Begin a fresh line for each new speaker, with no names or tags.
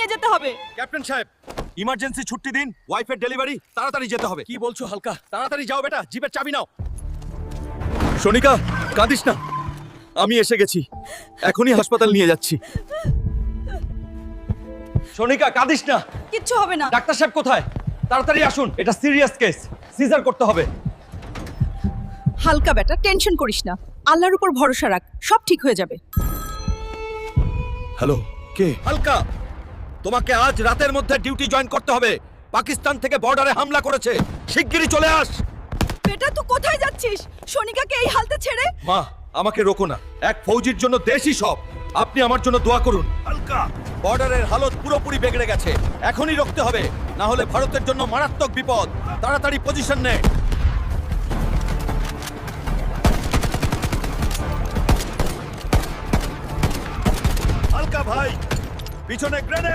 নিয়ে যেতে হবে।
ক্যাপ্টেন সাহেব, ইমার্জেন্সি ছুটি দিন, ওয়াইফের ডেলিভারি, তাড়াতাড়ি যেতে হবে।
কি বলছো হালকা?
তাড়াতাড়ি যাও বেটা, জিপের চাবি নাও। সোনিকা, কাঁদিস না, আমি এসে গেছি, এখনই হাসপাতাল নিয়ে যাচ্ছি। সোনিকা, কাঁদিস না।
কিচ্ছু হবে না।
ডাক্তার সাহেব কোথায়? তাড়াতাড়ি আসুন, এটা সিরিয়াস কেস, সিজার করতে হবে।
হালকা বেটা, টেনশন করিস না, আল্লাহর উপর ভরসা রাখ, সব ঠিক হয়ে যাবে।
হ্যালো, কে? হালকা, তোমাকে আজ রাতের মধ্যে ডিউটি জয়েন করতে হবে। পাকিস্তান থেকে বর্ডারে হামলা করেছে, শিগগিরই চলে আস।
বেটা তুই কোথায় যাচ্ছিস? সোনিকাকে এই হালতে ছেড়ে?
মা, আমাকে রোকো না, এক ফৌজির জন্য দেশই সব। আপনি আমার জন্য দোয়া করুন। হালকা, বর্ডারের হালত পুরোপুরি বিগড়ে গেছে, এখনই রুখতে হবে, না হলে ভারতের জন্য মারাত্মক বিপদ। তাড়াতাড়ি পজিশন নে। হালকা ভাই, পিছনে গ্রেনেড।